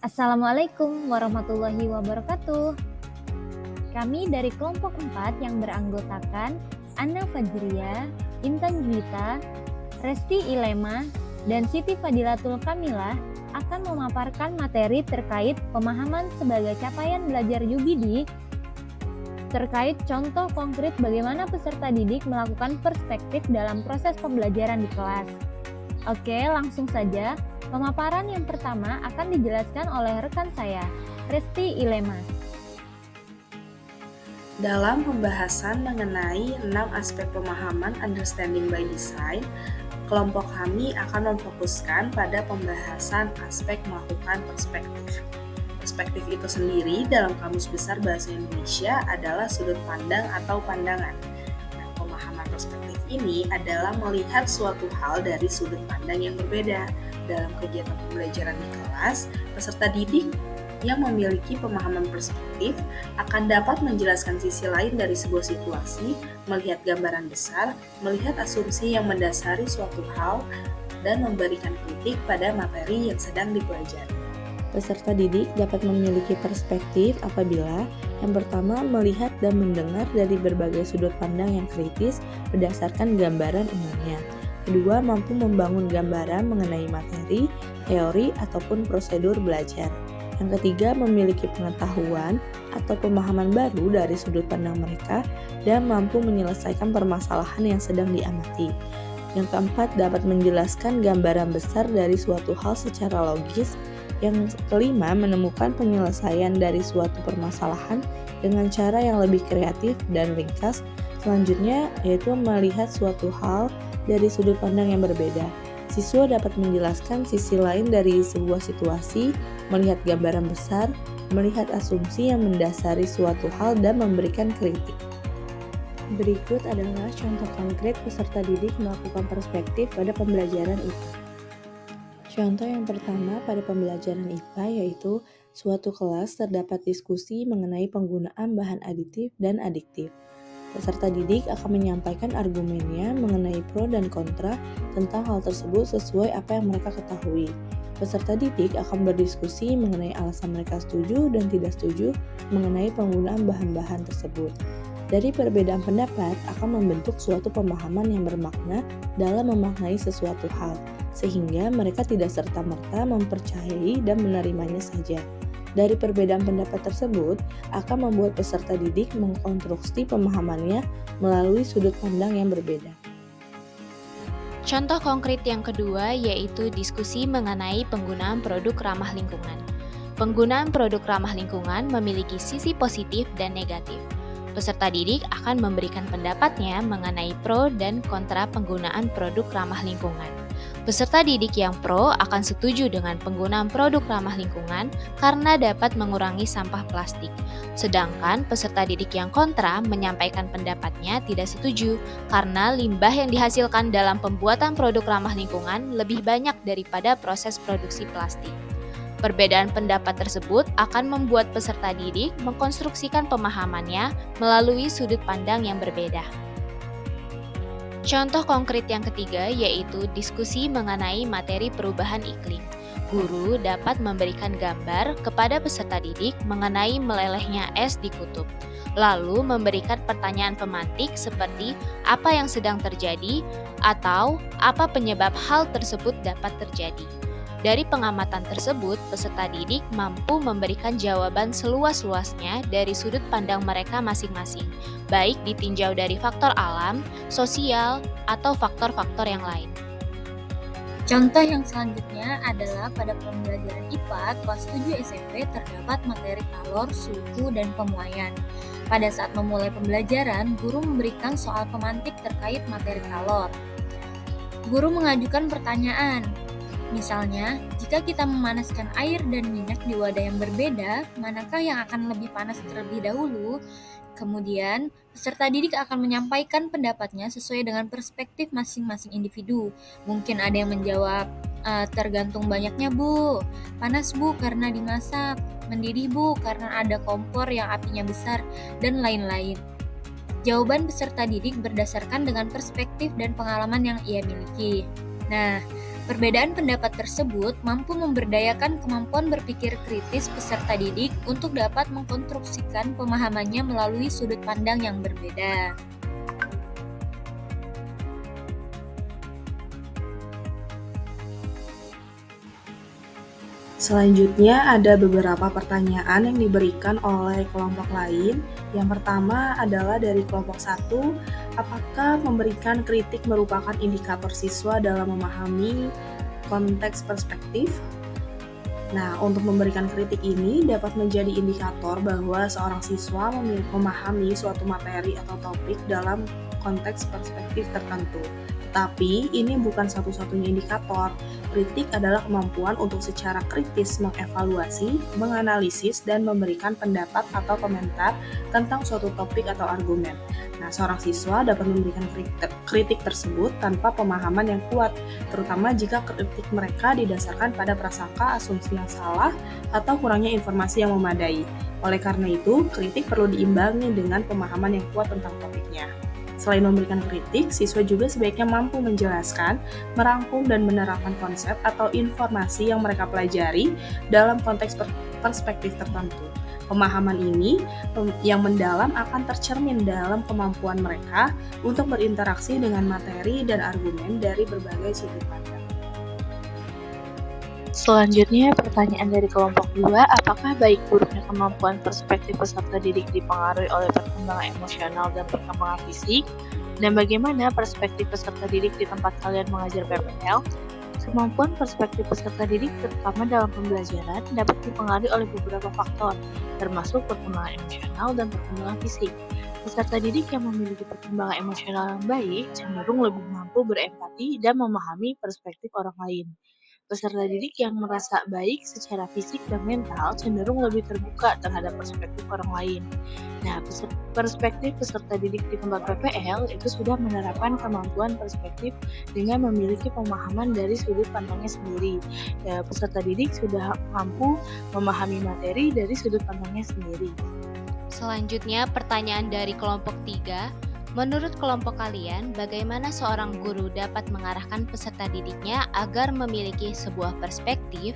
Assalamualaikum warahmatullahi wabarakatuh. Kami dari kelompok 4 yang beranggotakan Anna Fajria, Intan Juwita, Resti Ilema, dan Siti Fadilatul Kamilah akan memaparkan materi terkait pemahaman sebagai capaian belajar UBD terkait contoh konkret bagaimana peserta didik melakukan perspektif dalam proses pembelajaran di kelas. Oke, langsung saja. Pemaparan yang pertama akan dijelaskan oleh rekan saya, Resti Ilema. Dalam pembahasan mengenai 6 aspek pemahaman understanding by design, kelompok kami akan memfokuskan pada pembahasan aspek melakukan perspektif. Perspektif itu sendiri dalam Kamus Besar Bahasa Indonesia adalah sudut pandang atau pandangan. Nah, pemahaman perspektif ini adalah melihat suatu hal dari sudut pandang yang berbeda. Dalam kegiatan pembelajaran di kelas, peserta didik yang memiliki pemahaman perspektif akan dapat menjelaskan sisi lain dari sebuah situasi, melihat gambaran besar, melihat asumsi yang mendasari suatu hal, dan memberikan kritik pada materi yang sedang dipelajari. Peserta didik dapat memiliki perspektif apabila yang pertama melihat dan mendengar dari berbagai sudut pandang yang kritis berdasarkan gambaran umumnya. Kedua, mampu membangun gambaran mengenai materi, teori, ataupun prosedur belajar. Yang ketiga, memiliki pengetahuan atau pemahaman baru dari sudut pandang mereka dan mampu menyelesaikan permasalahan yang sedang diamati. Yang keempat, dapat menjelaskan gambaran besar dari suatu hal secara logis. Yang kelima, menemukan penyelesaian dari suatu permasalahan dengan cara yang lebih kreatif dan ringkas. Selanjutnya, yaitu melihat suatu hal dari sudut pandang yang berbeda. Siswa dapat menjelaskan sisi lain dari sebuah situasi, melihat gambaran besar, melihat asumsi yang mendasari suatu hal, dan memberikan kritik. Berikut adalah contoh konkret peserta didik melakukan perspektif pada pembelajaran IPA. Contoh yang pertama pada pembelajaran IPA yaitu suatu kelas terdapat diskusi mengenai penggunaan bahan aditif dan adiktif. Peserta didik akan menyampaikan argumennya mengenai pro dan kontra tentang hal tersebut sesuai apa yang mereka ketahui. Peserta didik akan berdiskusi mengenai alasan mereka setuju dan tidak setuju mengenai penggunaan bahan-bahan tersebut. Dari perbedaan pendapat akan membentuk suatu pemahaman yang bermakna dalam memaknai sesuatu hal, sehingga mereka tidak serta-merta mempercayai dan menerimanya saja. Dari perbedaan pendapat tersebut akan membuat peserta didik mengkonstruksi pemahamannya melalui sudut pandang yang berbeda. Contoh konkret yang kedua yaitu diskusi mengenai penggunaan produk ramah lingkungan. Penggunaan produk ramah lingkungan memiliki sisi positif dan negatif. Peserta didik akan memberikan pendapatnya mengenai pro dan kontra penggunaan produk ramah lingkungan. Peserta didik yang pro akan setuju dengan penggunaan produk ramah lingkungan karena dapat mengurangi sampah plastik. Sedangkan peserta didik yang kontra menyampaikan pendapatnya tidak setuju karena limbah yang dihasilkan dalam pembuatan produk ramah lingkungan lebih banyak daripada proses produksi plastik. Perbedaan pendapat tersebut akan membuat peserta didik mengkonstruksikan pemahamannya melalui sudut pandang yang berbeda. Contoh konkret yang ketiga yaitu diskusi mengenai materi perubahan iklim. Guru dapat memberikan gambar kepada peserta didik mengenai melelehnya es di kutub, lalu memberikan pertanyaan pemantik seperti apa yang sedang terjadi atau apa penyebab hal tersebut dapat terjadi. Dari pengamatan tersebut, peserta didik mampu memberikan jawaban seluas-luasnya dari sudut pandang mereka masing-masing, baik ditinjau dari faktor alam, sosial, atau faktor-faktor yang lain. Contoh yang selanjutnya adalah pada pembelajaran IPA kelas 7 SMP terdapat materi kalor, suhu, dan pemuaian. Pada saat memulai pembelajaran, guru memberikan soal pemantik terkait materi kalor. Guru mengajukan pertanyaan, misalnya, jika kita memanaskan air dan minyak di wadah yang berbeda, manakah yang akan lebih panas terlebih dahulu? Kemudian, peserta didik akan menyampaikan pendapatnya sesuai dengan perspektif masing-masing individu. Mungkin ada yang menjawab, tergantung banyaknya bu, panas bu karena dimasak, mendidih bu karena ada kompor yang apinya besar, dan lain-lain. Jawaban peserta didik berdasarkan dengan perspektif dan pengalaman yang ia miliki. Nah, Perbedaan pendapat tersebut mampu memberdayakan kemampuan berpikir kritis peserta didik untuk dapat mengkonstruksikan pemahamannya melalui sudut pandang yang berbeda. Selanjutnya ada beberapa pertanyaan yang diberikan oleh kelompok lain. Yang pertama adalah dari kelompok 1, apakah memberikan kritik merupakan indikator siswa dalam memahami konteks perspektif? Nah, untuk memberikan kritik ini dapat menjadi indikator bahwa seorang siswa memahami suatu materi atau topik dalam konteks perspektif tertentu. Tetapi, ini bukan satu-satunya indikator. Kritik adalah kemampuan untuk secara kritis mengevaluasi, menganalisis, dan memberikan pendapat atau komentar tentang suatu topik atau argumen. Nah, seorang siswa dapat memberikan kritik tersebut tanpa pemahaman yang kuat, terutama jika kritik mereka didasarkan pada prasangka, asumsi yang salah, atau kurangnya informasi yang memadai. Oleh karena itu, kritik perlu diimbangi dengan pemahaman yang kuat tentang topiknya. Selain memberikan kritik, siswa juga sebaiknya mampu menjelaskan, merangkum, dan menerapkan konsep atau informasi yang mereka pelajari dalam konteks perspektif tertentu. Pemahaman ini yang mendalam akan tercermin dalam kemampuan mereka untuk berinteraksi dengan materi dan argumen dari berbagai sudut pandang. Selanjutnya, pertanyaan dari kelompok 2, apakah baik buruknya kemampuan perspektif peserta didik dipengaruhi oleh perkembangan emosional dan perkembangan fisik? Dan bagaimana perspektif peserta didik di tempat kalian mengajar PPL? Kemampuan perspektif peserta didik, terutama dalam pembelajaran, dapat dipengaruhi oleh beberapa faktor, termasuk perkembangan emosional dan perkembangan fisik. Peserta didik yang memiliki perkembangan emosional yang baik cenderung lebih mampu berempati dan memahami perspektif orang lain. Peserta didik yang merasa baik secara fisik dan mental cenderung lebih terbuka terhadap perspektif orang lain. Nah, perspektif peserta didik di tempat PPL itu sudah menerapkan kemampuan perspektif dengan memiliki pemahaman dari sudut pandangnya sendiri. Ya, peserta didik sudah mampu memahami materi dari sudut pandangnya sendiri. Selanjutnya, pertanyaan dari kelompok 3. Menurut kelompok kalian, bagaimana seorang guru dapat mengarahkan peserta didiknya agar memiliki sebuah perspektif?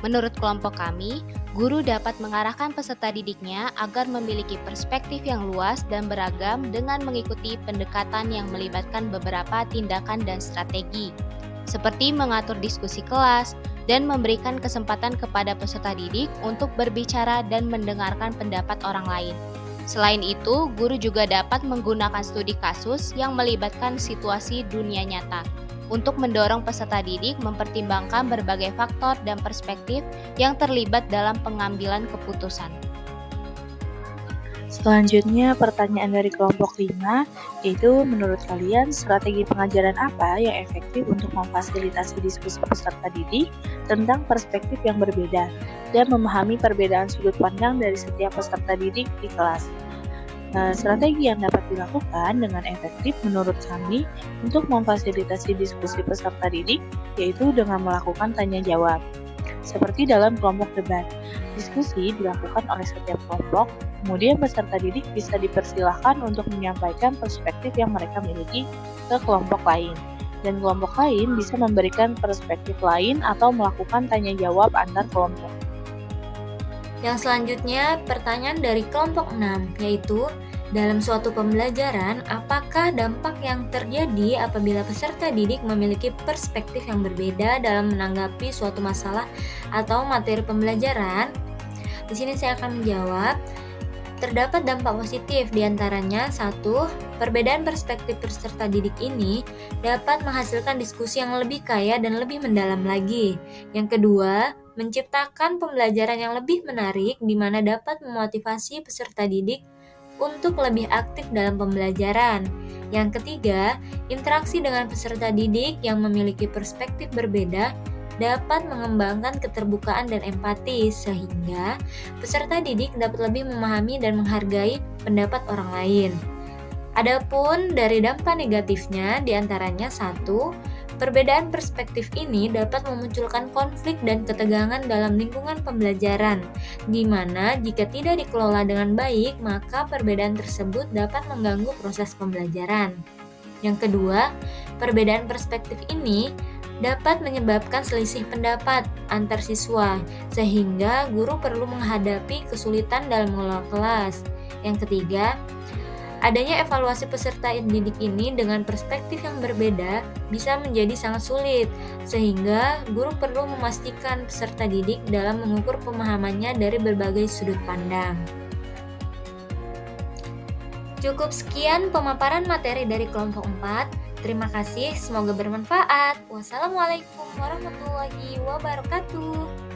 Menurut kelompok kami, guru dapat mengarahkan peserta didiknya agar memiliki perspektif yang luas dan beragam dengan mengikuti pendekatan yang melibatkan beberapa tindakan dan strategi, seperti mengatur diskusi kelas dan memberikan kesempatan kepada peserta didik untuk berbicara dan mendengarkan pendapat orang lain. Selain itu, guru juga dapat menggunakan studi kasus yang melibatkan situasi dunia nyata untuk mendorong peserta didik mempertimbangkan berbagai faktor dan perspektif yang terlibat dalam pengambilan keputusan. Selanjutnya, pertanyaan dari kelompok 5, yaitu menurut kalian strategi pengajaran apa yang efektif untuk memfasilitasi diskusi peserta didik tentang perspektif yang berbeda dan memahami perbedaan sudut pandang dari setiap peserta didik di kelas. Strategi yang dapat dilakukan dengan efektif menurut kami untuk memfasilitasi diskusi peserta didik yaitu dengan melakukan tanya jawab. Seperti dalam kelompok debat, diskusi dilakukan oleh setiap kelompok, kemudian peserta didik bisa dipersilahkan untuk menyampaikan perspektif yang mereka miliki ke kelompok lain. Dan kelompok lain bisa memberikan perspektif lain atau melakukan tanya jawab antar kelompok. Yang selanjutnya, pertanyaan dari kelompok 6, yaitu dalam suatu pembelajaran, apakah dampak yang terjadi apabila peserta didik memiliki perspektif yang berbeda dalam menanggapi suatu masalah atau materi pembelajaran? Di sini saya akan menjawab. Terdapat dampak positif, diantaranya 1. Perbedaan perspektif peserta didik ini dapat menghasilkan diskusi yang lebih kaya dan lebih mendalam lagi. Yang kedua, menciptakan pembelajaran yang lebih menarik di mana dapat memotivasi peserta didik untuk lebih aktif dalam pembelajaran. Yang ketiga, interaksi dengan peserta didik yang memiliki perspektif berbeda dapat mengembangkan keterbukaan dan empati sehingga peserta didik dapat lebih memahami dan menghargai pendapat orang lain. Adapun dari dampak negatifnya diantaranya 1. Perbedaan perspektif ini dapat memunculkan konflik dan ketegangan dalam lingkungan pembelajaran, di mana jika tidak dikelola dengan baik, maka perbedaan tersebut dapat mengganggu proses pembelajaran. Yang kedua, perbedaan perspektif ini dapat menyebabkan selisih pendapat antar siswa, sehingga guru perlu menghadapi kesulitan dalam mengelola kelas. Yang ketiga, adanya evaluasi peserta didik ini dengan perspektif yang berbeda bisa menjadi sangat sulit, sehingga guru perlu memastikan peserta didik dalam mengukur pemahamannya dari berbagai sudut pandang. Cukup sekian pemaparan materi dari kelompok 4. Terima kasih, semoga bermanfaat. Wassalamualaikum warahmatullahi wabarakatuh.